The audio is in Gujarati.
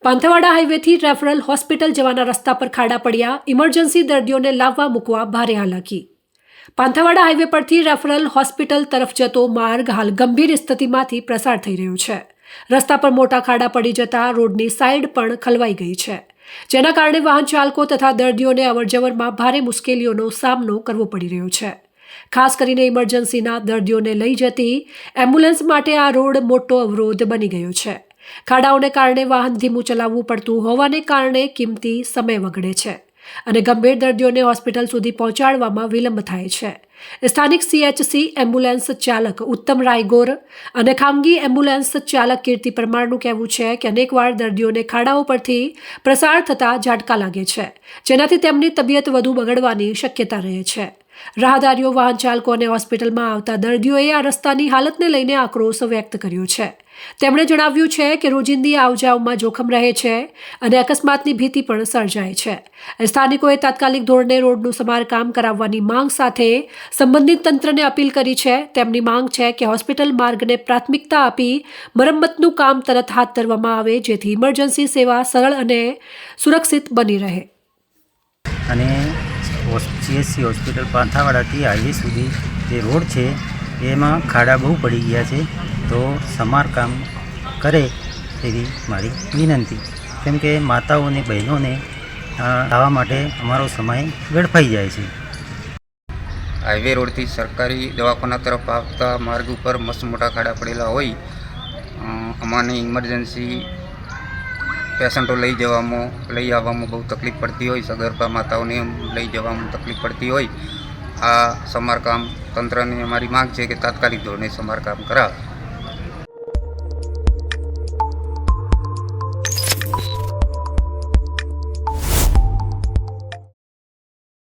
પાંથવાડા હાઈવેથી રેફરલ હોસ્પિટલ જવાના રસ્તા પર ખાડા પડ્યા, ઇમરજન્સી દર્દીઓને લાવવા મૂકવા ભારે હાલાકી। પાંથવાડા હાઈવે પરથી રેફરલ હોસ્પિટલ તરફ જતો માર્ગ હાલ ગંભીર સ્થિતિમાંથી પ્રસાર થઈ રહ્યો છે। રસ્તા પર મોટા ખાડા પડી જતા રોડની સાઈડ પણ ખલવાઈ ગઈ છે, જેના કારણે વાહન ચાલકો તથા દર્દીઓને અવરજવરમાં ભારે મુશ્કેલીઓનો સામનો કરવો પડી રહ્યો છે। ખાસ કરીને ઇમરજન્સીના દર્દીઓને લઈ જતી એમ્બ્યુલન્સ માટે આ રોડ મોટો અવરોધ બની ગયો છે। ખાડાઓને કારણે વાહન ધીમું ચલાવવું પડતું હોવાને કારણે કિંમતી સમય બગડે છે અને ગંભીર દર્દીઓને હોસ્પિટલ સુધી પહોંચાડવામાં વિલંબ થાય છે। સ્થાનિક CHC એમ્બ્યુલન્સ ચાલક ઉત્તમ રાયગોર અને ખાનગી એમ્બ્યુલન્સ ચાલક કીર્તિ પરમારનું કહેવું છે કે અનેકવાર દર્દીઓને ખાડાઓ પરથી પ્રસાર થતા ઝાટકા લાગે છે, જેનાથી તેમની તબિયત વધુ બગડવાની શક્યતા રહે છે। રાહદારીઓ, વાહન ચાલકો અને હોસ્પિટલમાં આવતા દર્દીઓએ આ રસ્તાની હાલતને લઈને આક્રોશ વ્યક્ત કર્યો છે। તેમણે જણાવ્યું છે કે રોજિંદી આવજાવમાં જોખમ રહે છે અને અકસ્માતની ભીતિ પણ સર્જાય છે। સ્થાનિકોએ તાત્કાલિક ધોરણે રોડનું સમારકામ કરાવવાની માંગ સાથે સંબંધિત તંત્રને અપીલ કરી છે। તેમની માંગ છે કે હોસ્પિટલ માર્ગને પ્રાથમિકતા આપી મરમ્મતનું કામ તરત હાથ ધરવામાં આવે, જેથી ઇમરજન્સી સેવા સરળ અને સુરક્ષિત બની રહે। અને CHC હોસ્પિટલ પાંથાવાડાથી હાઈવે સુધી જે રોડ છે એમાં ખાડા બહુ પડી ગયા છે, તો સમારકામ કરે એવી મારી વિનંતી। કેમ કે માતાઓ અને બહેનોને આવવા માટે અમારો સમય વેડફાઈ જાય છે। હાઈવે રોડથી સરકારી દવાખાના તરફ આવતા માર્ગ ઉપર મસ્ત મોટા ખાડા પડેલા હોય, અમાને ઇમરજન્સી પેશન્ટો લઈ આવવામાં બહુ તકલીફ પડતી હોય, સગર્ભા માતાઓને લઈ જવામાં તકલીફ પડતી હોય। આ સમારકામ તંત્રને અમારી માંગ છે કે તાત્કાલિક ધોરણે સમારકામ કરાવે।